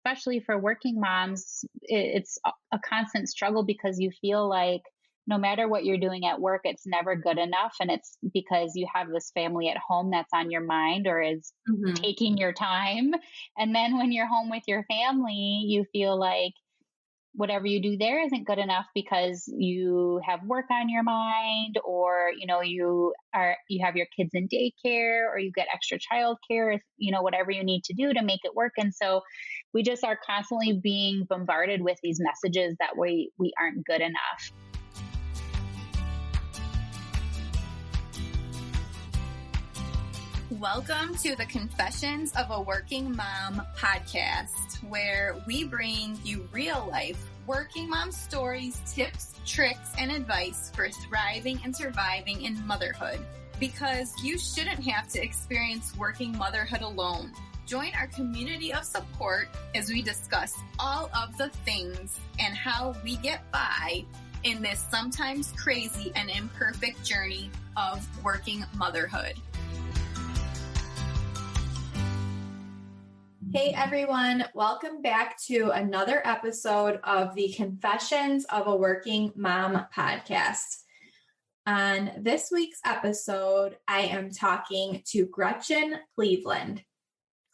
especially for working moms, it's a constant struggle because you feel like no matter what you're doing at work, it's never good enough. And it's because you have this family at home that's on your mind or is Mhm. taking your time. And then when you're home with your family, you feel like whatever you do there isn't good enough because you have work on your mind, or you have your kids in daycare, or you get extra childcare, if whatever you need to do to make it work. And so we just are constantly being bombarded with these messages that we aren't good enough. Welcome to the Confessions of a Working Mom podcast, where we bring you real life working mom stories, tips, tricks, and advice for thriving and surviving in motherhood. Because you shouldn't have to experience working motherhood alone. Join our community of support as we discuss all of the things and how we get by in this sometimes crazy and imperfect journey of working motherhood. Hey everyone, welcome back to another episode of the Confessions of a Working Mom podcast. On this week's episode, I am talking to Gretchen Cleveland.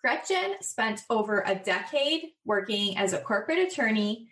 Gretchen spent over a decade working as a corporate attorney,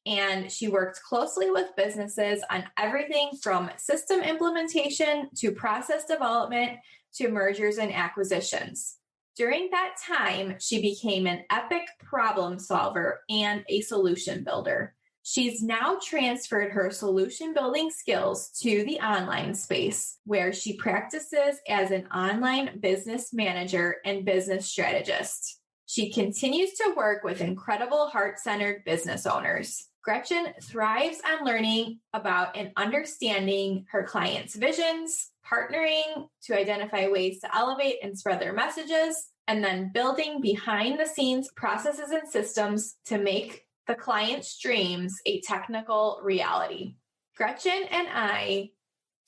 and she worked closely with businesses on everything from system implementation to process development to mergers and acquisitions. During that time, she became an epic problem solver and a solution builder. She's now transferred her solution building skills to the online space, where she practices as an online business manager and business strategist. She continues to work with incredible heart-centered business owners. Gretchen thrives on learning about and understanding her clients' visions, partnering to identify ways to elevate and spread their messages, and then building behind the scenes processes and systems to make the client's dreams a technical reality. Gretchen and I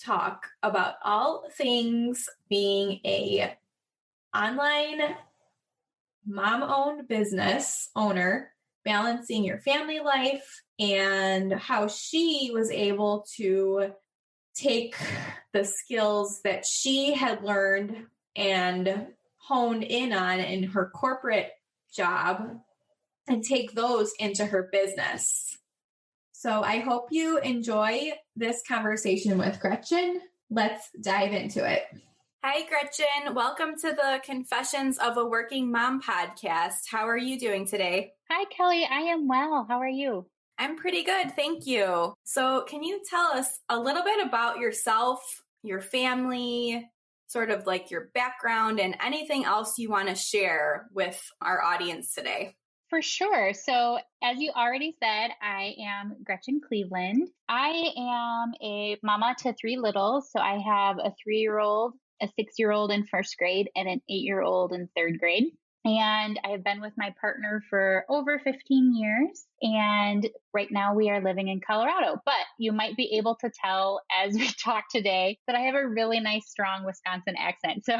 talk about all things being a online mom-owned business owner, balancing your family life, and how she was able to take the skills that she had learned and honed in on in her corporate job and take those into her business. So I hope you enjoy this conversation with Gretchen. Let's dive into it. Hi, Gretchen. Welcome to the Confessions of a Working Mom podcast. How are you doing today? Hi, Kelli. I am well. How are you? I'm pretty good. Thank you. So can you tell us a little bit about yourself, your family, sort of like your background, and anything else you want to share with our audience today? For sure. So as you already said, I am Gretchen Cleveland. I am a mama to three littles. So I have a 3-year-old, a 6-year-old in first grade, and an 8-year-old in third grade. And I have been with my partner for over 15 years. And right now we are living in Colorado. But you might be able to tell as we talk today that I have a really nice, strong Wisconsin accent. So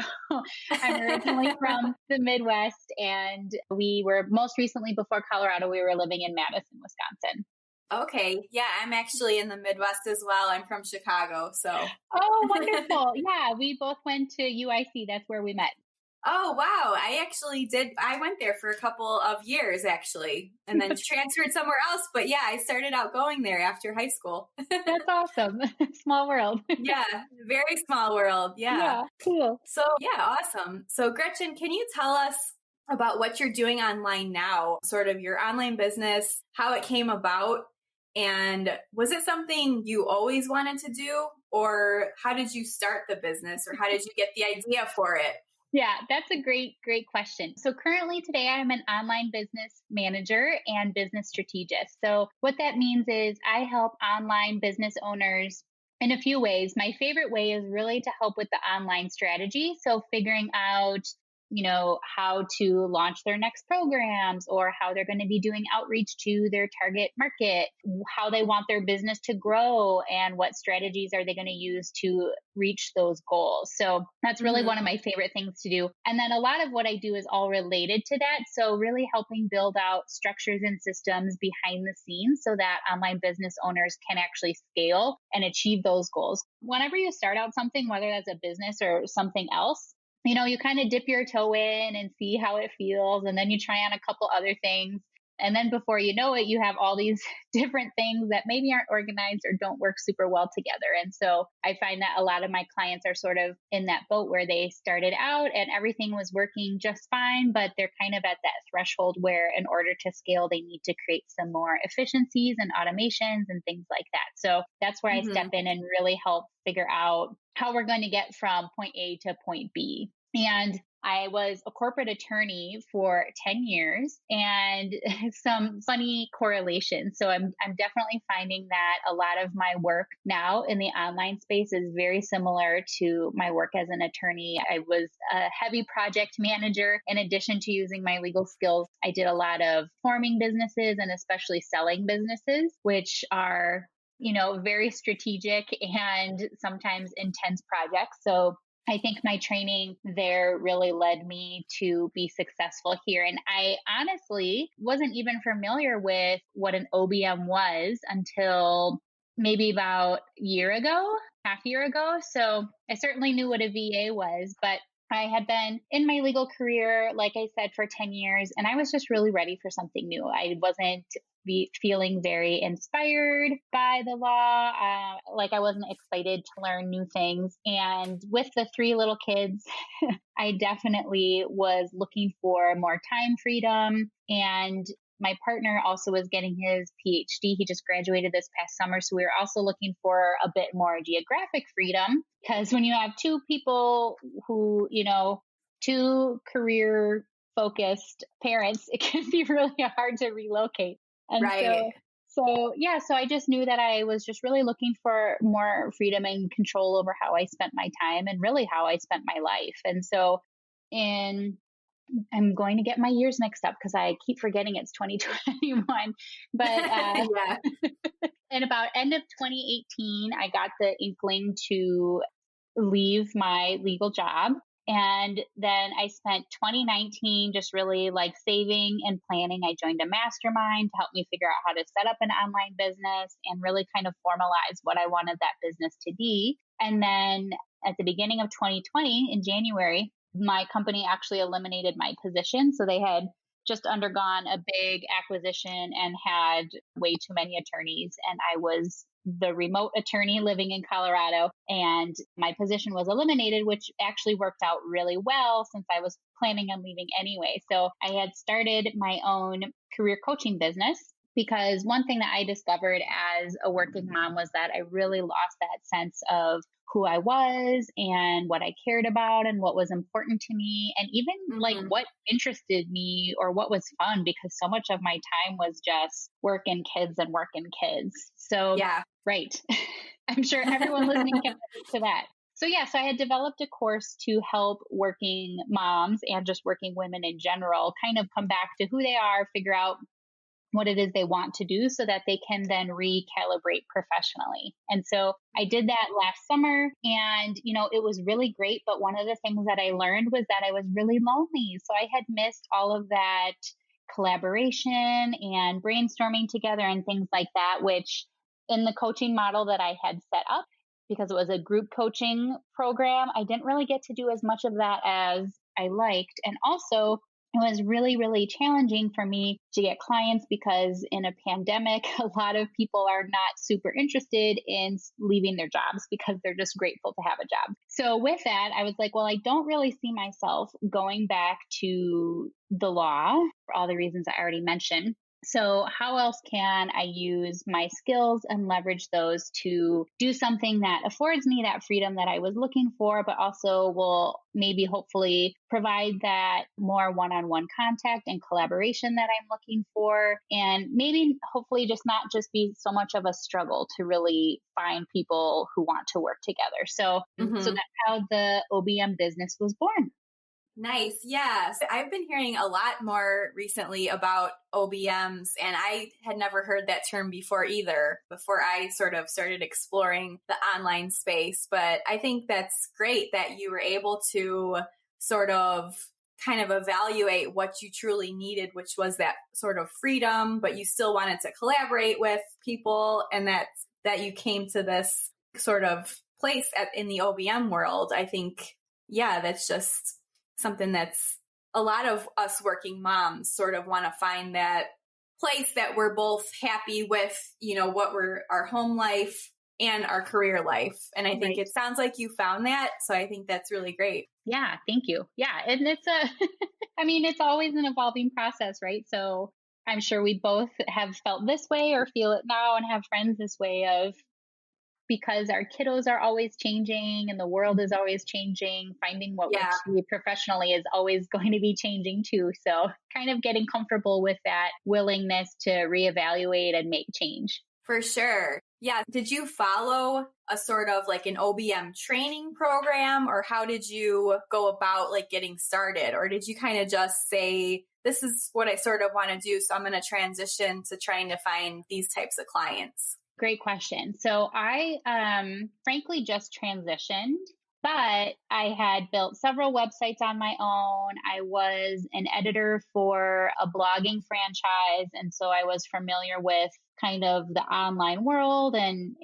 I'm originally from the Midwest, and we were most recently, before Colorado, we were living in Madison, Wisconsin. Okay. Yeah, I'm actually in the Midwest as well. I'm from Chicago. So. Oh, wonderful. Yeah, we both went to UIC. That's where we met. Oh, wow. I actually did. I went there for a couple of years, actually, and then transferred somewhere else. But yeah, I started out going there after high school. That's awesome. Small world. Yeah, very small world. Yeah, cool. So yeah, awesome. So Gretchen, can you tell us about what you're doing online now, sort of your online business, how it came about, and was it something you always wanted to do, or how did you start the business, or how did you get the idea for it? Yeah, that's a great question. So currently today I'm an online business manager and business strategist. So what that means is I help online business owners in a few ways. My favorite way is really to help with the online strategy. So figuring out how to launch their next programs or how they're going to be doing outreach to their target market, how they want their business to grow, and what strategies are they going to use to reach those goals. So that's really one of my favorite things to do. And then a lot of what I do is all related to that. So really helping build out structures and systems behind the scenes so that online business owners can actually scale and achieve those goals. Whenever you start out something, whether that's a business or something else, you kind of dip your toe in and see how it feels. And then you try on a couple other things. And then before you know it, you have all these different things that maybe aren't organized or don't work super well together. And so I find that a lot of my clients are sort of in that boat where they started out and everything was working just fine, but they're kind of at that threshold where in order to scale, they need to create some more efficiencies and automations and things like that. So that's where I step in and really help figure out how we're going to get from point A to point B. And I was a corporate attorney for 10 years and some funny correlations. So I'm definitely finding that a lot of my work now in the online space is very similar to my work as an attorney. I was a heavy project manager. In addition to using my legal skills, I did a lot of forming businesses and especially selling businesses, which are, very strategic and sometimes intense projects. So I think my training there really led me to be successful here. And I honestly wasn't even familiar with what an OBM was until maybe about half year ago. So I certainly knew what a VA was, but I had been in my legal career, like I said, for 10 years, and I was just really ready for something new. I wasn't feeling very inspired by the law. Like I wasn't excited to learn new things. And with the 3 little kids, I definitely was looking for more time freedom. And my partner also was getting his PhD. He just graduated this past summer. So we were also looking for a bit more geographic freedom, because when you have 2 people who, 2 career focused parents, it can be really hard to relocate. And right. so I just knew that I was just really looking for more freedom and control over how I spent my time and really how I spent my life. And so I'm going to get my years mixed up because I keep forgetting it's 2021, but yeah. in about end of 2018, I got the inkling to leave my legal job. And then I spent 2019 just really like saving and planning. I joined a mastermind to help me figure out how to set up an online business and really kind of formalize what I wanted that business to be. And then at the beginning of 2020, in January, my company actually eliminated my position. So they had just undergone a big acquisition and had way too many attorneys. And I was the remote attorney living in Colorado, and my position was eliminated, which actually worked out really well since I was planning on leaving anyway. So I had started my own career coaching business, because one thing that I discovered as a working mom was that I really lost that sense of who I was and what I cared about and what was important to me, and even like what interested me or what was fun, because so much of my time was just work and kids and work and kids. So, yeah, right. I'm sure everyone listening can relate to that. So I had developed a course to help working moms and just working women in general kind of come back to who they are, figure out what it is they want to do so that they can then recalibrate professionally. And so I did that last summer, and, it was really great. But one of the things that I learned was that I was really lonely. So I had missed all of that collaboration and brainstorming together and things like that, which in the coaching model that I had set up, because it was a group coaching program, I didn't really get to do as much of that as I liked. And also, it was really, really challenging for me to get clients, because in a pandemic, a lot of people are not super interested in leaving their jobs because they're just grateful to have a job. So with that, I was like, well, I don't really see myself going back to the law for all the reasons I already mentioned. So how else can I use my skills and leverage those to do something that affords me that freedom that I was looking for, but also will maybe hopefully provide that more one-on-one contact and collaboration that I'm looking for, and maybe hopefully just not just be so much of a struggle to really find people who want to work together. So that's how the OBM business was born. Nice. Yes. I've been hearing a lot more recently about OBMs, and I had never heard that term before either, before I sort of started exploring the online space. But I think that's great that you were able to sort of kind of evaluate what you truly needed, which was that sort of freedom, but you still wanted to collaborate with people, and that you came to this sort of place in the OBM world. I think, yeah, that's just something that's a lot of us working moms sort of want to find that place that we're both happy with, what our home life and our career life. And I think It sounds like you found that. So I think that's really great. Yeah, thank you. Yeah. And it's always an evolving process, right? So I'm sure we both have felt this way or feel it now and have friends this way of, because our kiddos are always changing and the world is always changing, finding what works for you professionally is always going to be changing too. So kind of getting comfortable with that willingness to reevaluate and make change. For sure. Yeah. Did you follow a sort of like an OBM training program, or how did you go about like getting started? Or did you kind of just say, this is what I sort of want to do, so I'm going to transition to trying to find these types of clients? Great question. So I frankly just transitioned, but I had built several websites on my own. I was an editor for a blogging franchise. And so I was familiar with kind of the online world and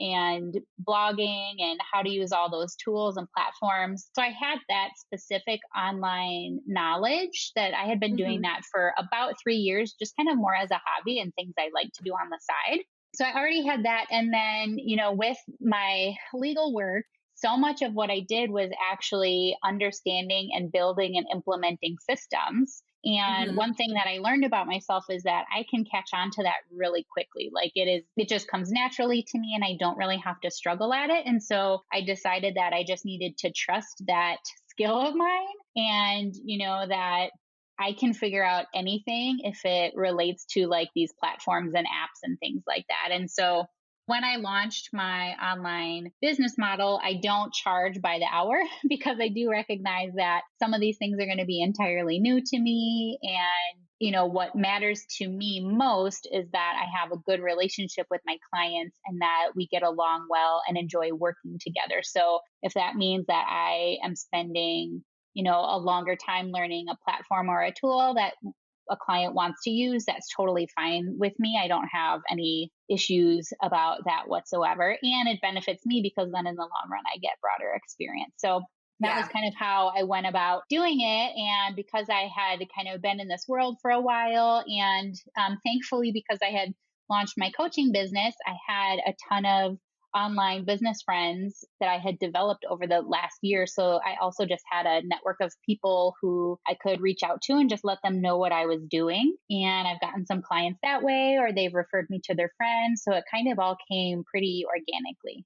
blogging and how to use all those tools and platforms. So I had that specific online knowledge that I had been doing that for about 3 years, just kind of more as a hobby and things I like to do on the side. So I already had that. And then, with my legal work, so much of what I did was actually understanding and building and implementing systems. And one thing that I learned about myself is that I can catch on to that really quickly. Like it just comes naturally to me and I don't really have to struggle at it. And so I decided that I just needed to trust that skill of mine and, that I can figure out anything if it relates to like these platforms and apps and things like that. And so when I launched my online business model, I don't charge by the hour because I do recognize that some of these things are going to be entirely new to me. And, what matters to me most is that I have a good relationship with my clients and that we get along well and enjoy working together. So if that means that I am spending a longer time learning a platform or a tool that a client wants to use, that's totally fine with me. I don't have any issues about that whatsoever. And it benefits me because then in the long run, I get broader experience. So that was kind of how I went about doing it. And because I had kind of been in this world for a while, and thankfully, because I had launched my coaching business, I had a ton of online business friends that I had developed over the last year. So I also just had a network of people who I could reach out to and just let them know what I was doing. And I've gotten some clients that way, or they've referred me to their friends. So it kind of all came pretty organically.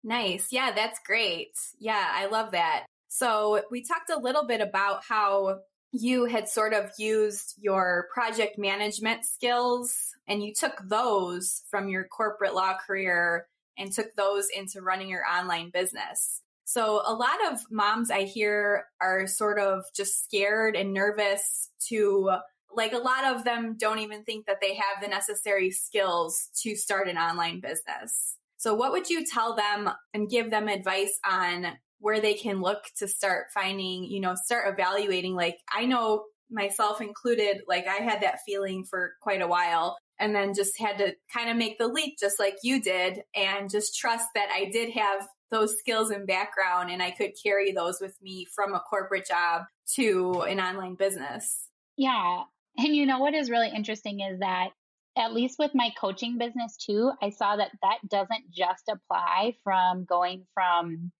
Nice. Yeah, that's great. Yeah, I love that. So we talked a little bit about how you had sort of used your project management skills and you took those from your corporate law career and took those into running your online business. So a lot of moms I hear are sort of just scared and nervous to, like, a lot of them don't even think that they have the necessary skills to start an online business. So what would you tell them and give them advice on where they can look to start finding, start evaluating? Like, I know myself included, like I had that feeling for quite a while. And then just had to kind of make the leap just like you did and just trust that I did have those skills and background and I could carry those with me from a corporate job to an online business. Yeah. And what is really interesting is that at least with my coaching business too, I saw that doesn't just apply from going from,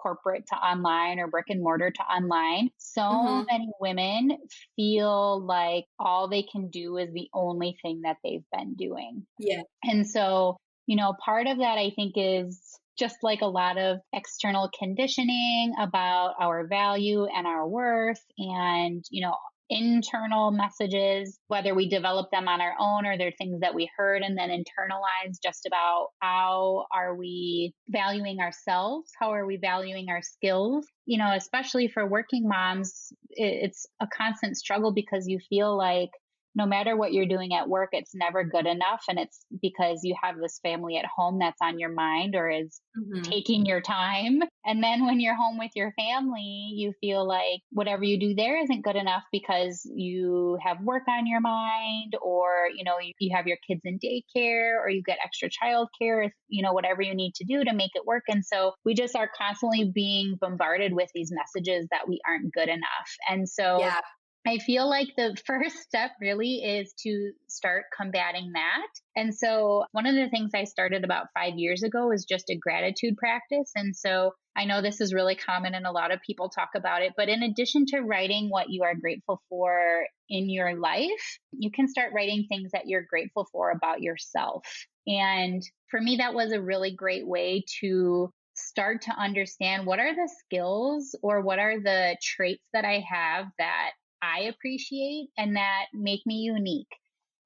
corporate to online or brick and mortar to online. So many women feel like all they can do is the only thing that they've been doing. Yeah. And so, part of that I think is just like a lot of external conditioning about our value and our worth and, internal messages, whether we develop them on our own or they're things that we heard and then internalize, just about how are we valuing ourselves? How are we valuing our skills? Especially for working moms, it's a constant struggle because you feel like no matter what you're doing at work, it's never good enough. And it's because you have this family at home that's on your mind or is taking your time. And then when you're home with your family, you feel like whatever you do there isn't good enough because you have work on your mind, or, you have your kids in daycare, or you get extra childcare, whatever you need to do to make it work. And so we just are constantly being bombarded with these messages that we aren't good enough. And so I feel like the first step really is to start combating that. And so one of the things I started about 5 years ago is just a gratitude practice. And so I know this is really common and a lot of people talk about it, but in addition to writing what you are grateful for in your life, you can start writing things that you're grateful for about yourself. And for me, that was a really great way to start to understand what are the skills or what are the traits that I have that I appreciate and that make me unique.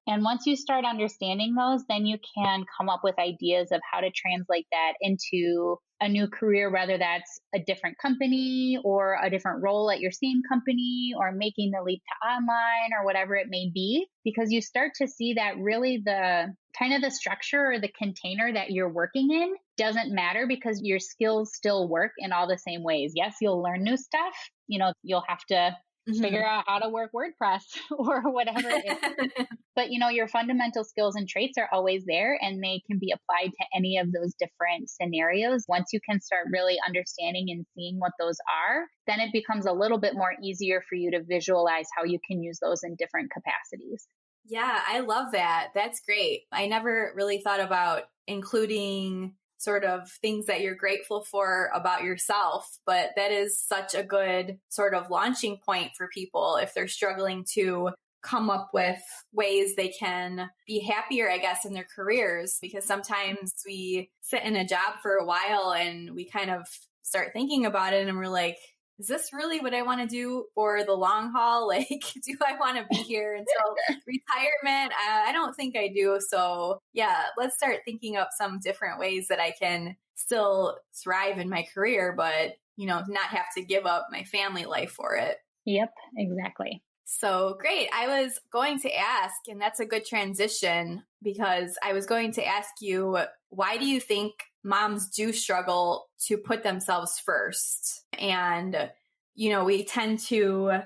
And once you start understanding those, then you can come up with ideas of how to translate that into a new career, whether that's a different company or a different role at your same company or making the leap to online or whatever it may be, because you start to see that really the kind of the structure or the container that you're working in doesn't matter because your skills still work in all the same ways. Yes, you'll learn new stuff. You'll have to figure out how to work WordPress or whatever it is. But, your fundamental skills and traits are always there and they can be applied to any of those different scenarios. Once you can start really understanding and seeing what those are, then it becomes a little bit more easier for you to visualize how you can use those in different capacities. Yeah, I love that. That's great. I never really thought about including sort of things that you're grateful for about yourself, but that is such a good sort of launching point for people if they're struggling to come up with ways they can be happier, I guess, in their careers, because sometimes we sit in a job for a while and we kind of start thinking about it and we're like, is this really what I want to do for the long haul? Like, do I want to be here until retirement? I don't think I do. So yeah, let's start thinking up some different ways that I can still thrive in my career, but, not have to give up my family life for it. Yep, exactly. So great. I was going to ask, and that's a good transition because I was going to ask you, why do you think moms do struggle to put themselves first? And, we tend to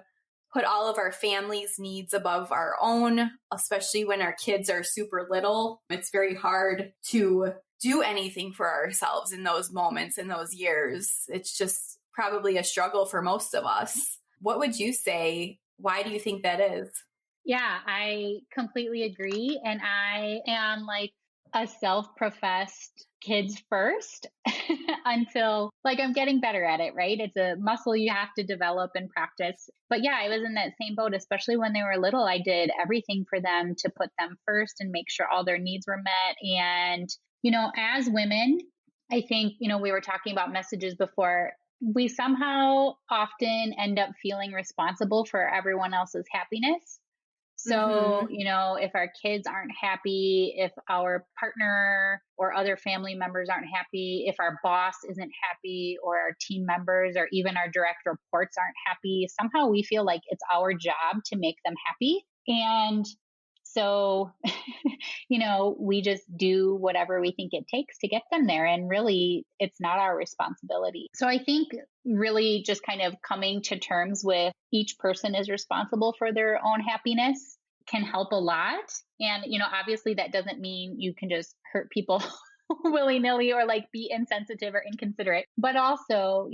put all of our family's needs above our own, especially when our kids are super little. It's very hard to do anything for ourselves in those moments, in those years. It's just probably a struggle for most of us. What would you say? Why do you think that is? Yeah, I completely agree. And I am like a self-professed kids first until I'm getting better at it, right? It's a muscle you have to develop and practice. But yeah, I was in that same boat, especially when they were little. I did everything for them to put them first and make sure all their needs were met. And, as women, I think, we were talking about messages before. We somehow often end up feeling responsible for everyone else's happiness. So, if our kids aren't happy, if our partner or other family members aren't happy, if our boss isn't happy, or our team members or even our direct reports aren't happy, somehow we feel like it's our job to make them happy. And so, we just do whatever we think it takes to get them there. And really, it's not our responsibility. So I think really just kind of coming to terms with each person is responsible for their own happiness can help a lot. And, obviously that doesn't mean you can just hurt people willy-nilly or be insensitive or inconsiderate. But also,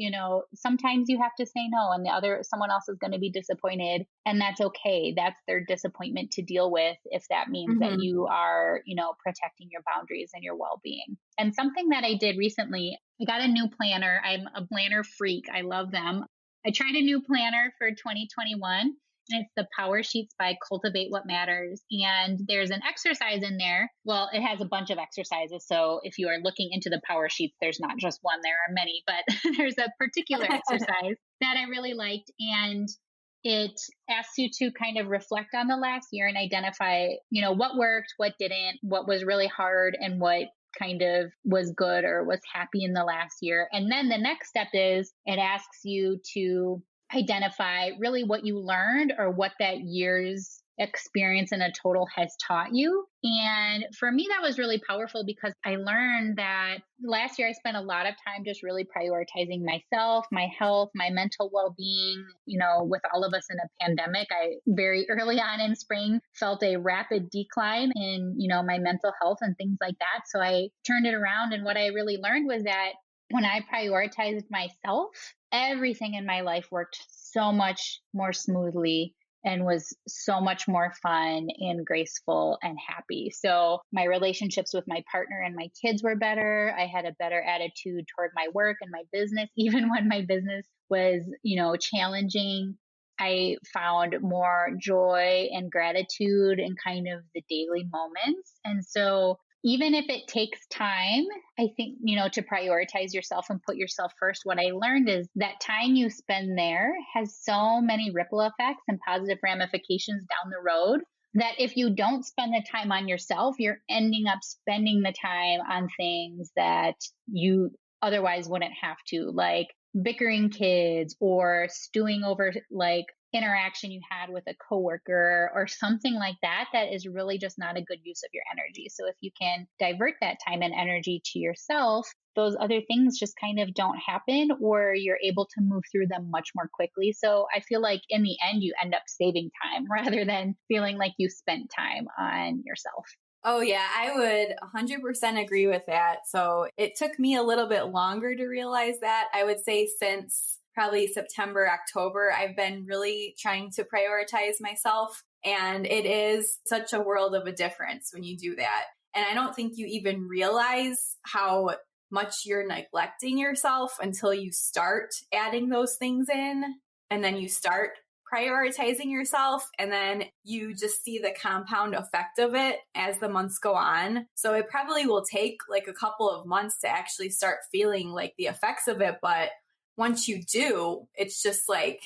sometimes you have to say no and someone else is going to be disappointed, and that's okay. That's their disappointment to deal with if that means that you are, protecting your boundaries and your well-being. And something that I did recently, I got a new planner. I'm a planner freak. I love them. I tried a new planner for 2021. And it's the Power Sheets by Cultivate What Matters. And there's an exercise in there. Well, it has a bunch of exercises. So if you are looking into the Power Sheets, there's not just one, there are many, but there's a particular exercise that I really liked. And it asks you to kind of reflect on the last year and identify, what worked, what didn't, what was really hard, and what kind of was good or was happy in the last year. And then the next step is it asks you to identify really what you learned or what that year's experience in a total has taught you. And for me, that was really powerful because I learned that last year I spent a lot of time just really prioritizing myself, my health, my mental well-being. With all of us in a pandemic, I very early on in spring felt a rapid decline in, my mental health and things like that. So I turned it around. And what I really learned was that when I prioritized myself, everything in my life worked so much more smoothly and was so much more fun and graceful and happy. So my relationships with my partner and my kids were better. I had a better attitude toward my work and my business, even when my business was, challenging. I found more joy and gratitude in kind of the daily moments. And so even if it takes time, I think, to prioritize yourself and put yourself first, what I learned is that time you spend there has so many ripple effects and positive ramifications down the road that if you don't spend the time on yourself, you're ending up spending the time on things that you otherwise wouldn't have to, like bickering kids or stewing over like interaction you had with a coworker or something like that, that is really just not a good use of your energy. So if you can divert that time and energy to yourself, those other things just kind of don't happen, or you're able to move through them much more quickly. So I feel like in the end, you end up saving time rather than feeling like you spent time on yourself. Oh, yeah, I would 100% agree with that. So it took me a little bit longer to realize that. I would say since probably September, October, I've been really trying to prioritize myself. And it is such a world of a difference when you do that. And I don't think you even realize how much you're neglecting yourself until you start adding those things in, and then you start prioritizing yourself, and then you just see the compound effect of it as the months go on. So it probably will take like a couple of months to actually start feeling like the effects of it. But once you do, it's just like,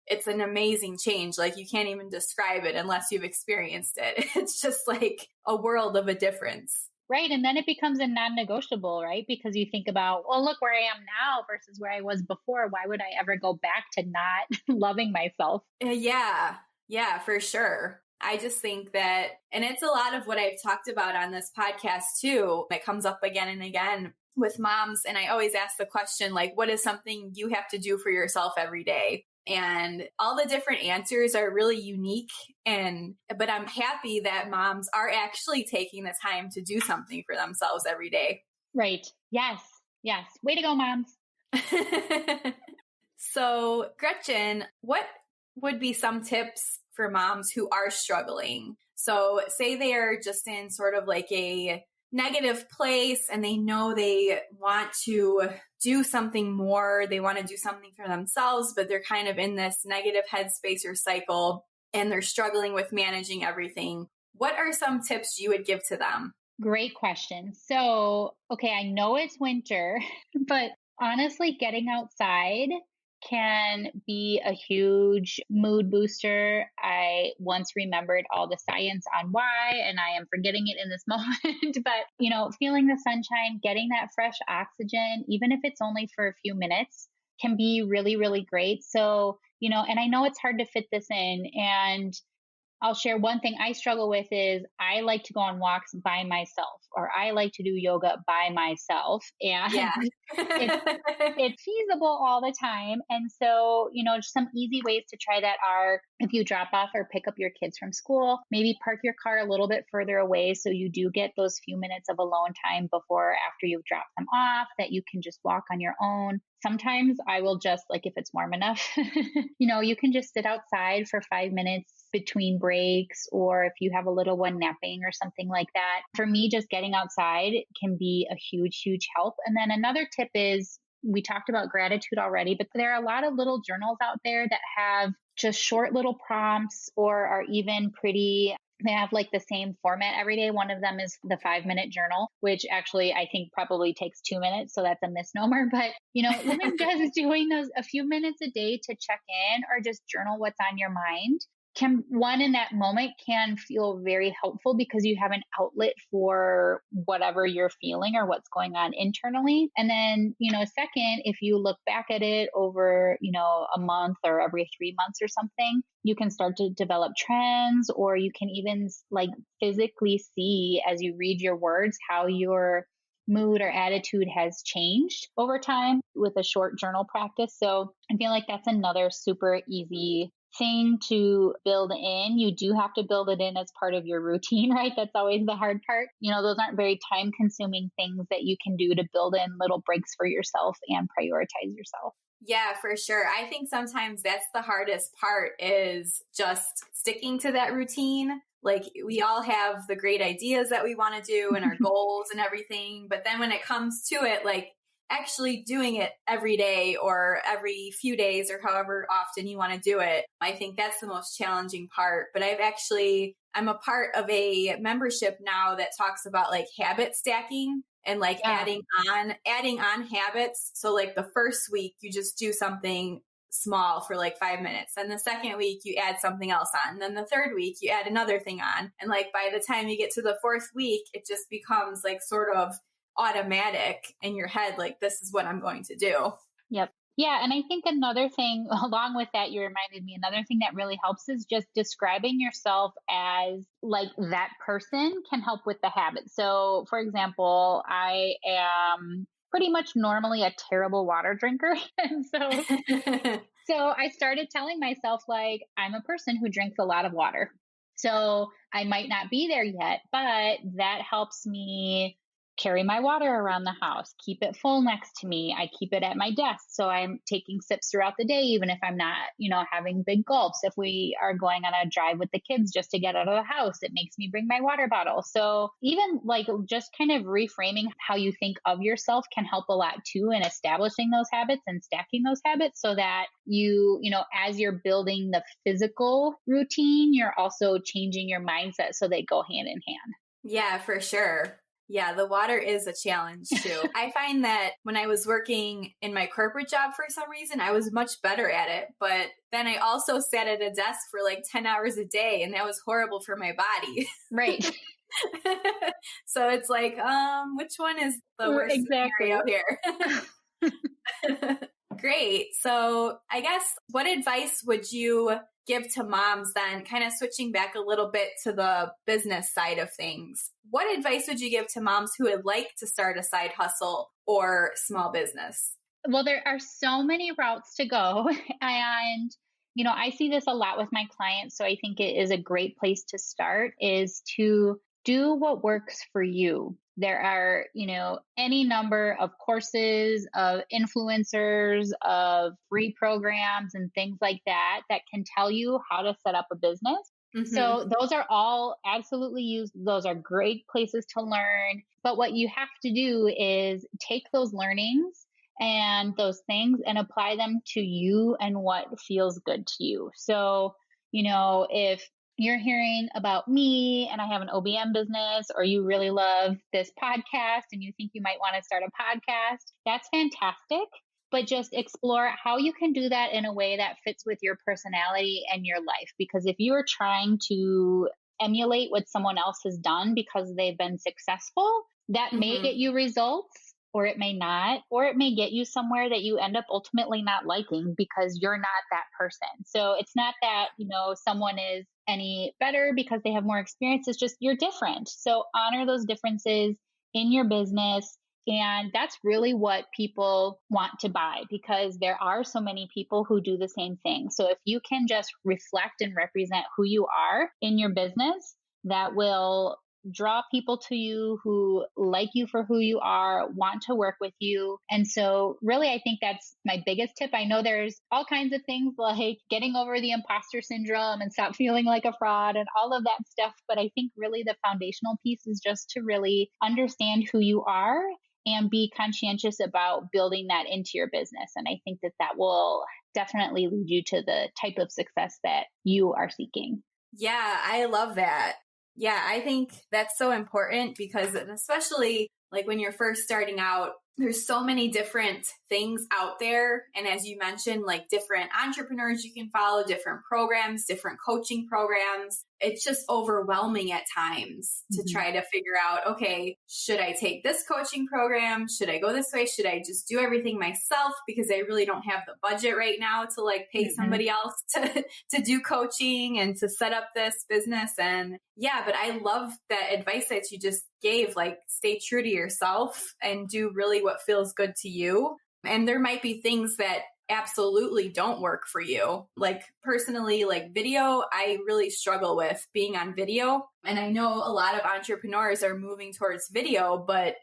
it's an amazing change. Like you can't even describe it unless you've experienced it. It's just like a world of a difference. Right. And then it becomes a non-negotiable, right? Because you think about, well, look where I am now versus where I was before. Why would I ever go back to not loving myself? Yeah, for sure. I just think that, and it's a lot of what I've talked about on this podcast too. It comes up again and again with moms. And I always ask the question, like, what is something you have to do for yourself every day? And all the different answers are really unique. But I'm happy that moms are actually taking the time to do something for themselves every day. Right. Yes. Yes. Way to go, moms. So, Gretchen, what would be some tips for moms who are struggling? So, say they are just in sort of like a negative place and they know they want to do something more. They want to do something for themselves, but they're kind of in this negative headspace or cycle and they're struggling with managing everything. What are some tips you would give to them? Great question. So, okay, I know it's winter, but honestly, getting outside can be a huge mood booster. I once remembered all the science on why, and I am forgetting it in this moment, but feeling the sunshine, getting that fresh oxygen, even if it's only for a few minutes, can be really, really great. So, and I know it's hard to fit this in, and I'll share one thing I struggle with is I like to go on walks by myself, or I like to do yoga by myself. And Yeah. it's feasible all the time. And so, just some easy ways to try that are if you drop off or pick up your kids from school, maybe park your car a little bit further away so you do get those few minutes of alone time before or after you've dropped them off that you can just walk on your own. Sometimes I will just, like, if it's warm enough, you can just sit outside for 5 minutes between breaks, or if you have a little one napping or something like that. For me, just getting outside can be a huge, huge help. And then another tip is, we talked about gratitude already, but there are a lot of little journals out there that have just short little prompts or are even pretty they have like the same format every day. One of them is the 5-minute journal, which actually I think probably takes 2 minutes. So that's a misnomer. But, even just doing those a few minutes a day to check in or just journal what's on your mind in that moment can feel very helpful because you have an outlet for whatever you're feeling or what's going on internally. And then, second, if you look back at it over, a month or every 3 months or something, you can start to develop trends, or you can even like physically see as you read your words how your mood or attitude has changed over time with a short journal practice. So I feel like that's another super easy thing to build in. You do have to build it in as part of your routine, right? That's always the hard part. Those aren't very time consuming things that you can do to build in little breaks for yourself and prioritize yourself. Yeah, for sure. I think sometimes that's the hardest part, is just sticking to that routine. Like, we all have the great ideas that we want to do and our goals and everything. But then when it comes to it, like actually doing it every day or every few days or however often you want to do it, I think that's the most challenging part. But I'm a part of a membership now that talks about like habit stacking and like adding on habits. So like the first week you just do something small for like 5 minutes. And the second week you add something else on. And then the third week you add another thing on. And like by the time you get to the fourth week, it just becomes like sort of automatic in your head. Like, this is what I'm going to do. Yep. Yeah. And I think another thing along with that, you reminded me, another thing that really helps is just describing yourself as like that person can help with the habit. So for example, I am pretty much normally a terrible water drinker. And so I started telling myself, like, I'm a person who drinks a lot of water. So I might not be there yet, but that helps me carry my water around the house, keep it full next to me. I keep it at my desk. So I'm taking sips throughout the day, even if I'm not, having big gulps. If we are going on a drive with the kids just to get out of the house, it makes me bring my water bottle. So even like just kind of reframing how you think of yourself can help a lot too in establishing those habits and stacking those habits, so that you, as you're building the physical routine, you're also changing your mindset so they go hand in hand. Yeah, for sure. Yeah, the water is a challenge too. I find that when I was working in my corporate job, for some reason, I was much better at it. But then I also sat at a desk for like 10 hours a day, and that was horrible for my body. Right. So it's like, which one is the worst scenario here? Great. So I guess, what advice would you give to moms then, kind of switching back a little bit to the business side of things? What advice would you give to moms who would like to start a side hustle or small business? Well, there are so many routes to go. And, I see this a lot with my clients. So I think it is a great place to start, is to do what works for you. There are, any number of courses, of influencers, of free programs and things like that can tell you how to set up a business. Mm-hmm. So those are all absolutely used. Those are great places to learn. But what you have to do is take those learnings and those things and apply them to you and what feels good to you. So, if you're hearing about me and I have an OBM business, or you really love this podcast and you think you might want to start a podcast, that's fantastic. But just explore how you can do that in a way that fits with your personality and your life. Because if you are trying to emulate what someone else has done because they've been successful, that may get you results, or it may not, or it may get you somewhere that you end up ultimately not liking because you're not that person. So it's not that, someone is any better because they have more experience. It's just you're different. So honor those differences in your business. And that's really what people want to buy, because there are so many people who do the same thing. So if you can just reflect and represent who you are in your business, that will draw people to you who like you for who you are, want to work with you. And so really, I think that's my biggest tip. I know there's all kinds of things like getting over the imposter syndrome and stop feeling like a fraud and all of that stuff. But I think really the foundational piece is just to really understand who you are and be conscientious about building that into your business. And I think that will definitely lead you to the type of success that you are seeking. Yeah, I love that. Yeah, I think that's so important because especially like when you're first starting out, there's so many different things out there. And as you mentioned, like different entrepreneurs you can follow, different programs, different coaching programs. It's just overwhelming at times to try to figure out, okay, should I take this coaching program? Should I go this way? Should I just do everything myself? Because I really don't have the budget right now to like pay somebody else to do coaching and to set up this business. And yeah, but I love that advice that you just gave, like stay true to yourself and do really what feels good to you. And there might be things that absolutely don't work for you. Like personally, like video, I really struggle with being on video. And I know a lot of entrepreneurs are moving towards video, but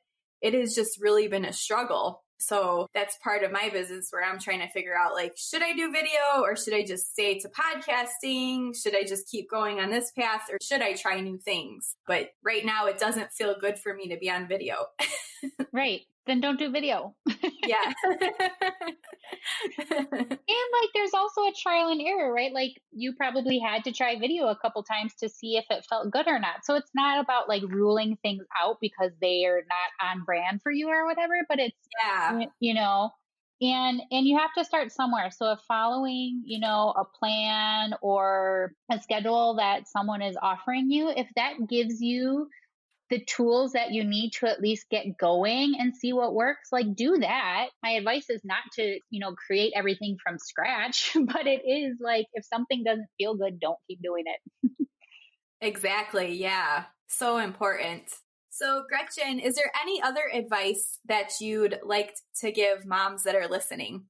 it has just really been a struggle. So that's part of my business where I'm trying to figure out, like, should I do video or should I just stay to podcasting? Should I just keep going on this path or should I try new things? But right now it doesn't feel good for me to be on video. Right. Then don't do video. Yeah. And like, there's also a trial and error, right? Like you probably had to try video a couple times to see if it felt good or not. So it's not about like ruling things out because they are not on brand for you or whatever, but it's, you know, and you have to start somewhere. So if following, you know, a plan or a schedule that someone is offering you, if that gives you the tools that you need to at least get going and see what works, like do that. My advice is not to, you know, create everything from scratch, but it is like, if something doesn't feel good, don't keep doing it. Exactly. Yeah. So important. So Gretchen, is there any other advice that you'd like to give moms that are listening?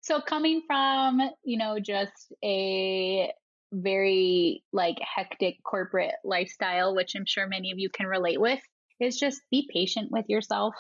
So coming from, you know, just a very like hectic corporate lifestyle, which I'm sure many of you can relate with, is just be patient with yourself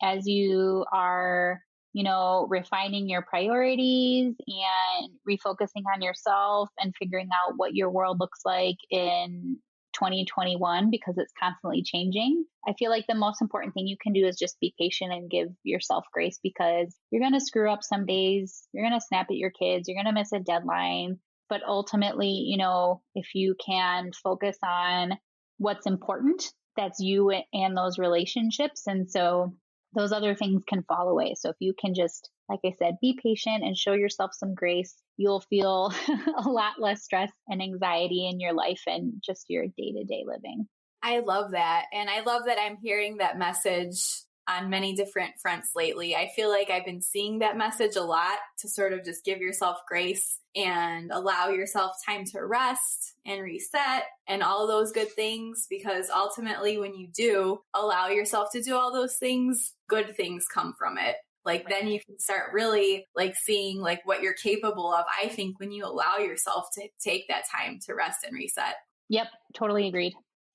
as you are, you know, refining your priorities and refocusing on yourself and figuring out what your world looks like in 2021 because it's constantly changing. I feel like the most important thing you can do is just be patient and give yourself grace because you're going to screw up some days. You're going to snap at your kids. You're going to miss a deadline. But ultimately, you know, if you can focus on what's important, that's you and those relationships. And so those other things can fall away. So if you can just, like I said, be patient and show yourself some grace, you'll feel a lot less stress and anxiety in your life and just your day-to-day living. I love that. And I love that I'm hearing that message on many different fronts lately. I feel like I've been seeing that message a lot to sort of just give yourself grace and allow yourself time to rest and reset and all of those good things, because ultimately when you do allow yourself to do all those things, good things come from it. Like then you can start really like seeing like what you're capable of, I think, when you allow yourself to take that time to rest and reset. Yep, totally agreed.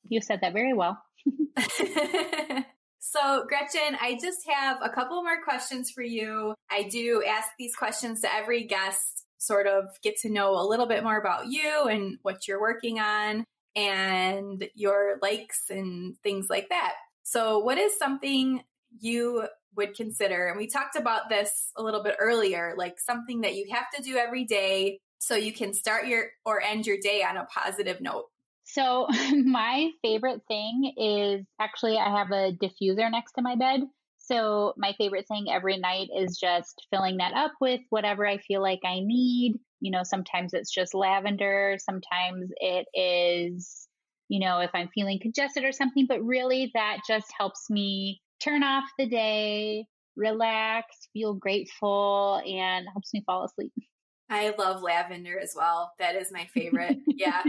You said that very well. So Gretchen, I just have a couple more questions for you. I do ask these questions to every guest, sort of get to know a little bit more about you and what you're working on and your likes and things like that. So what is something you would consider, and we talked about this a little bit earlier, like something that you have to do every day so you can start your or end your day on a positive note? So my favorite thing is actually I have a diffuser next to my bed. So my favorite thing every night is just filling that up with whatever I feel like I need. You know, sometimes it's just lavender. Sometimes it is, you know, if I'm feeling congested or something, but really that just helps me turn off the day, relax, feel grateful, and helps me fall asleep. I love lavender as well. That is my favorite. Yeah.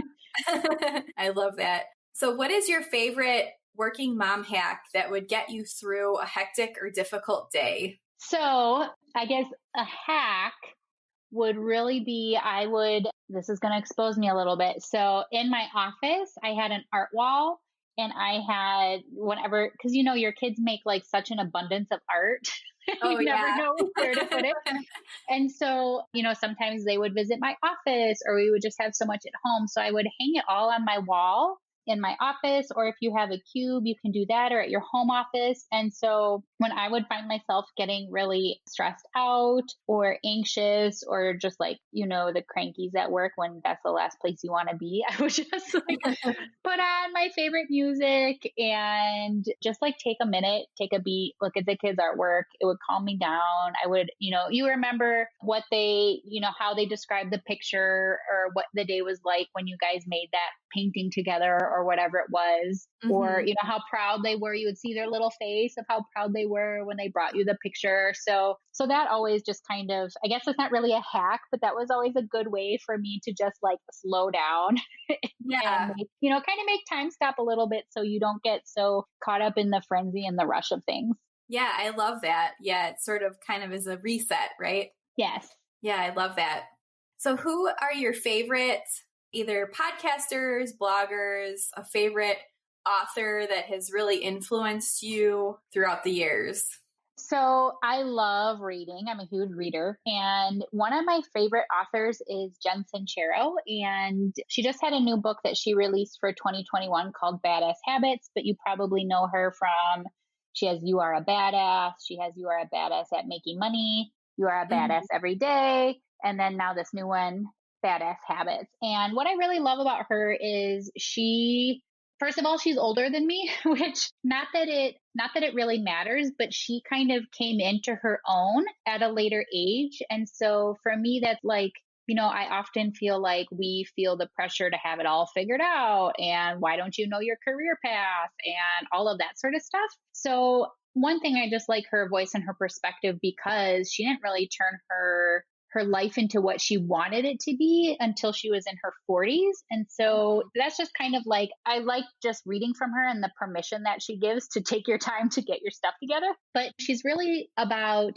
I love that. So what is your favorite working mom hack that would get you through a hectic or difficult day? So I guess a hack would really be, this is going to expose me a little bit. So in my office, I had an art wall and I had whenever, because you know, your kids make like such an abundance of art. Oh, you never know where to put it. And so, you know, sometimes they would visit my office or we would just have so much at home. So I would hang it all on my wall in my office, or if you have a cube, you can do that, or at your home office. And so when I would find myself getting really stressed out or anxious or just like, the crankies at work when that's the last place you want to be, I would just like put on my favorite music and just like take a minute, take a beat, look at the kids' artwork. It would calm me down. I would, you remember what they, how they described the picture or what the day was like when you guys made that painting together or whatever it was, or, how proud they were. You would see their little face of how proud they were when they brought you the picture. So that always just kind of, I guess it's not really a hack, but that was always a good way for me to just like slow down Yeah. and kind of make time stop a little bit so you don't get so caught up in the frenzy and the rush of things. Yeah, I love that. Yeah, it sort of kind of is a reset, right? Yes. Yeah, I love that. So who are your favorite either podcasters, bloggers, a favorite author that has really influenced you throughout the years? So I love reading. I'm a huge reader. And one of my favorite authors is Jen Sincero. And she just had a new book that she released for 2021 called Badass Habits. But you probably know her from, she has You Are a Badass. She has You Are a Badass at Making Money. You Are a Badass Every Day. And then now this new one, Badass Habits. And what I really love about her is first of all, she's older than me, which not that it really matters, but she kind of came into her own at a later age. And so for me, that's like, I often feel like we feel the pressure to have it all figured out. And why don't you know your career path and all of that sort of stuff? So one thing, I just like her voice and her perspective because she didn't really turn her life into what she wanted it to be until she was in her 40s. And so that's just kind of like, I like just reading from her and the permission that she gives to take your time to get your stuff together. But she's really about,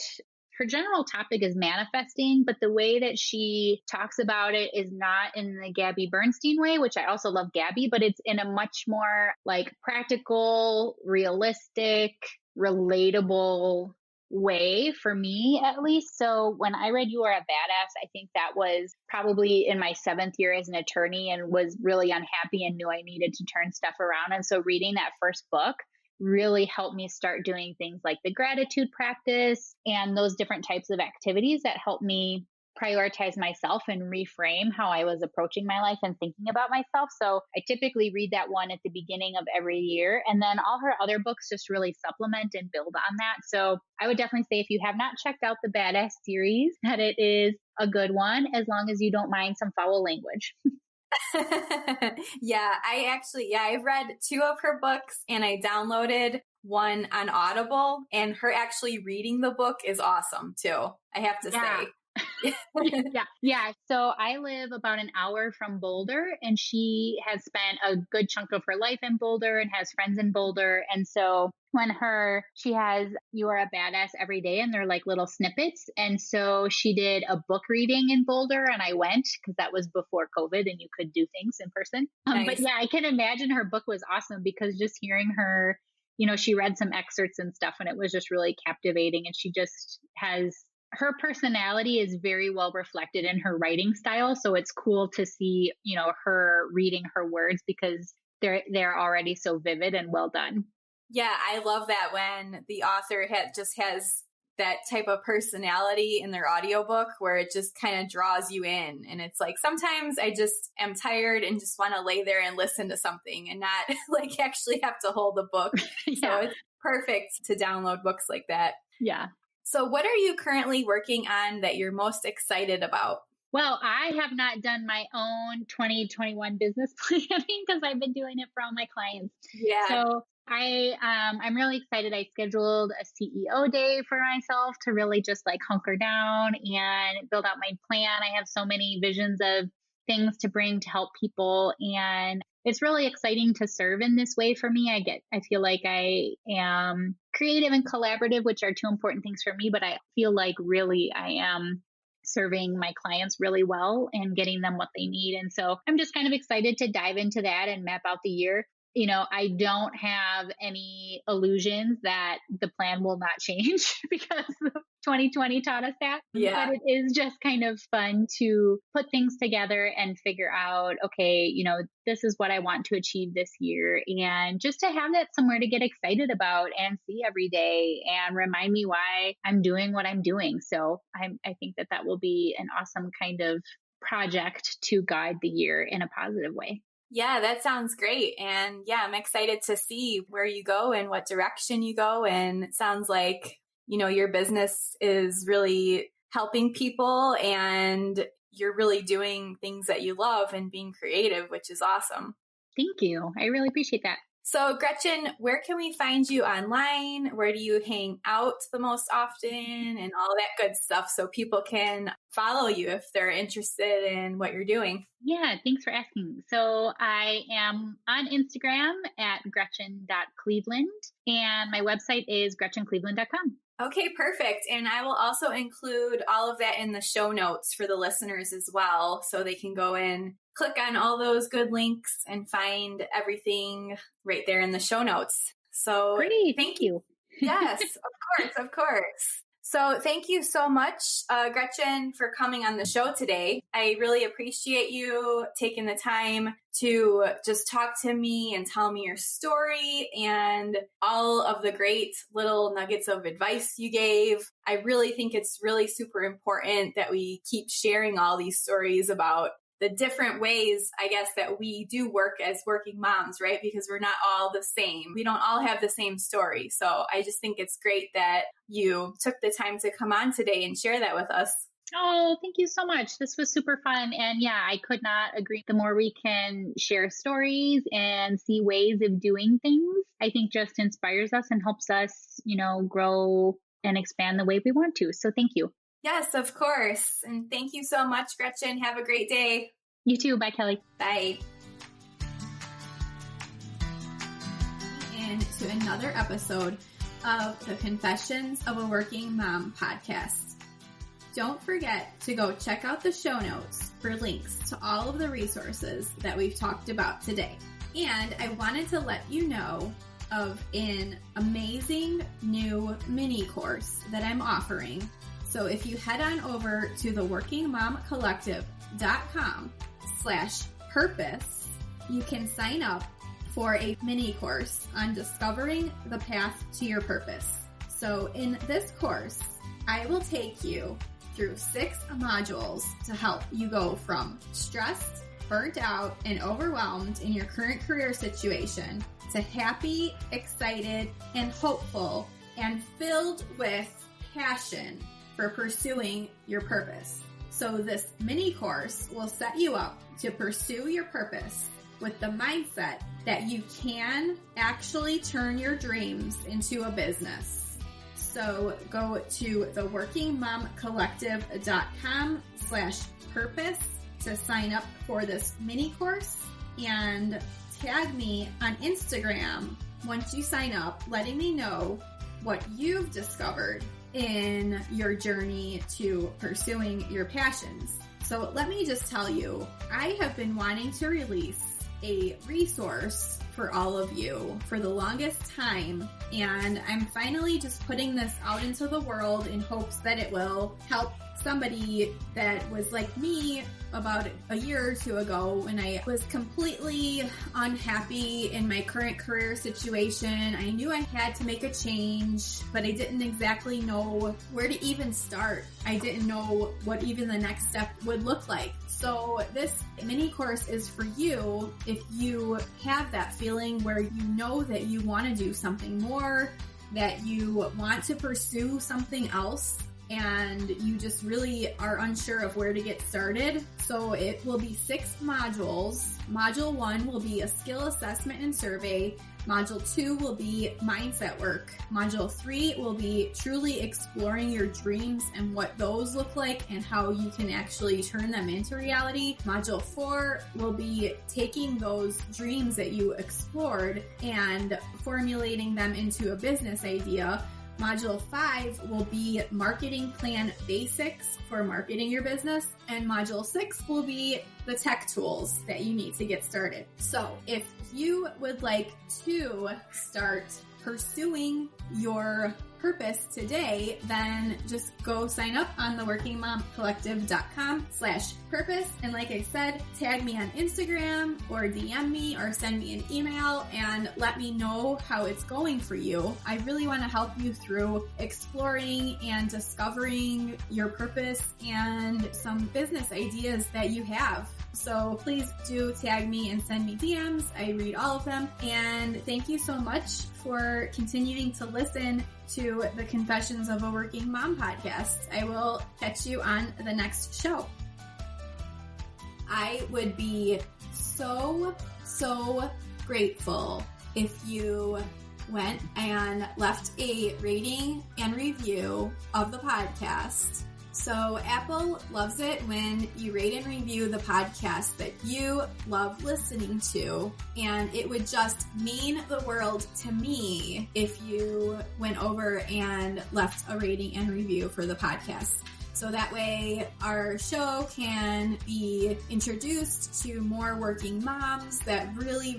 her general topic is manifesting, but the way that she talks about it is not in the Gabby Bernstein way, which I also love Gabby, but it's in a much more like practical, realistic, relatable way for me, at least. So when I read You Are a Badass, I think that was probably in my 7th year as an attorney and was really unhappy and knew I needed to turn stuff around. And so reading that first book really helped me start doing things like the gratitude practice and those different types of activities that helped me prioritize myself and reframe how I was approaching my life and thinking about myself. So I typically read that one at the beginning of every year. And then all her other books just really supplement and build on that. So I would definitely say if you have not checked out the Badass series, that it is a good one, as long as you don't mind some foul language. Yeah, I've read 2 of her books and I downloaded one on Audible, and her actually reading the book is awesome too, I have to say. Yeah. So I live about an hour from Boulder, and she has spent a good chunk of her life in Boulder and has friends in Boulder. And so she has You Are a Badass Every Day, and they're like little snippets. And so she did a book reading in Boulder, and I went because that was before COVID and you could do things in person. Nice. But yeah, I can imagine her book was awesome because just hearing her, she read some excerpts and stuff, and it was just really captivating. And she just her personality is very well reflected in her writing style. So it's cool to see, her reading her words because they're already so vivid and well done. Yeah, I love that when the author just has that type of personality in their audiobook where it just kind of draws you in. And it's like, sometimes I just am tired and just want to lay there and listen to something and not like actually have to hold the book. Yeah. So it's perfect to download books like that. Yeah. So what are you currently working on that you're most excited about? Well, I have not done my own 2021 business planning because I've been doing it for all my clients. Yeah. So I'm really excited. I scheduled a CEO day for myself to really just like hunker down and build out my plan. I have so many visions of things to bring to help people, and it's really exciting to serve in this way for me. I feel like I am creative and collaborative, which are 2 important things for me, but I feel like really I am serving my clients really well and getting them what they need. And so I'm just kind of excited to dive into that and map out the year. I don't have any illusions that the plan will not change because 2020 taught us that. Yeah. But it is just kind of fun to put things together and figure out, okay, this is what I want to achieve this year. And just to have that somewhere to get excited about and see every day and remind me why I'm doing what I'm doing. So I think that will be an awesome kind of project to guide the year in a positive way. Yeah, that sounds great. And yeah, I'm excited to see where you go and what direction you go. And it sounds like, your business is really helping people and you're really doing things that you love and being creative, which is awesome. Thank you. I really appreciate that. So Gretchen, where can we find you online? Where do you hang out the most often and all that good stuff so people can follow you if they're interested in what you're doing? Yeah, thanks for asking. So I am on Instagram at gretchen.cleveland and my website is gretchencleveland.com. Okay, perfect. And I will also include all of that in the show notes for the listeners as well, so they can go in, click on all those good links and find everything right there in the show notes. So great. Thank you. Yes, of course. So thank you so much, Gretchen, for coming on the show today. I really appreciate you taking the time to just talk to me and tell me your story and all of the great little nuggets of advice you gave. I really think it's really super important that we keep sharing all these stories about the different ways, I guess, that we do work as working moms, right? Because we're not all the same. We don't all have the same story. So I just think it's great that you took the time to come on today and share that with us. Oh, thank you so much. This was super fun. And yeah, I could not agree. The more we can share stories and see ways of doing things, I think just inspires us and helps us, grow and expand the way we want to. So thank you. Yes, of course. And thank you so much, Gretchen. Have a great day. You too. Bye, Kelly. Bye. And to another episode of the Confessions of a Working Mom podcast. Don't forget to go check out the show notes for links to all of the resources that we've talked about today. And I wanted to let you know of an amazing new mini course that I'm offering. So if you head on over to theworkingmomcollective.com/purpose, you can sign up for a mini course on discovering the path to your purpose. So in this course, I will take you through 6 modules to help you go from stressed, burnt out, and overwhelmed in your current career situation to happy, excited, and hopeful, and filled with passion for pursuing your purpose. So this mini course will set you up to pursue your purpose with the mindset that you can actually turn your dreams into a business. So go to theworkingmomcollective.com/purpose to sign up for this mini course and tag me on Instagram once you sign up, letting me know what you've discovered in your journey to pursuing your passions. So let me just tell you, I have been wanting to release a resource for all of you for the longest time, and I'm finally just putting this out into the world in hopes that it will help somebody that was like me about a year or 2 ago when I was completely unhappy in my current career situation. I knew I had to make a change, but I didn't exactly know where to even start. I didn't know what even the next step would look like. So this mini course is for you if you have that feeling where you know that you want to do something more, that you want to pursue something else, and you just really are unsure of where to get started. So it will be 6 modules. Module 1 will be a skill assessment and survey. Module 2 will be mindset work. Module 3 will be truly exploring your dreams and what those look like and how you can actually turn them into reality. Module 4 will be taking those dreams that you explored and formulating them into a business idea. Module 5 will be Marketing Plan Basics for marketing your business. And Module 6 will be the tech tools that you need to get started. So if you would like to start pursuing your purpose today, then just go sign up on the workingmomcollective.com/purpose. And like I said, tag me on Instagram or DM me or send me an email and let me know how it's going for you. I really want to help you through exploring and discovering your purpose and some business ideas that you have. So please do tag me and send me DMs. I read all of them. And thank you so much for continuing to listen to the Confessions of a Working Mom podcast. I will catch you on the next show. I would be so grateful if you went and left a rating and review of the podcast. So Apple loves it when you rate and review the podcast that you love listening to, and it would just mean the world to me if you went over and left a rating and review for the podcast. So that way our show can be introduced to more working moms that really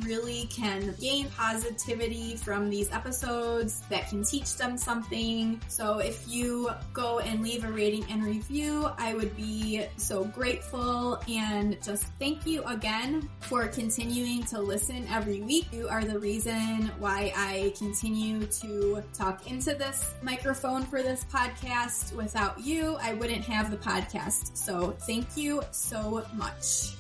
can gain positivity from these episodes, that can teach them something. So if you go and leave a rating and review, I would be so grateful, and just thank you again for continuing to listen every week. You are the reason why I continue to talk into this microphone for this podcast. Without you, I wouldn't have the podcast. So thank you so much.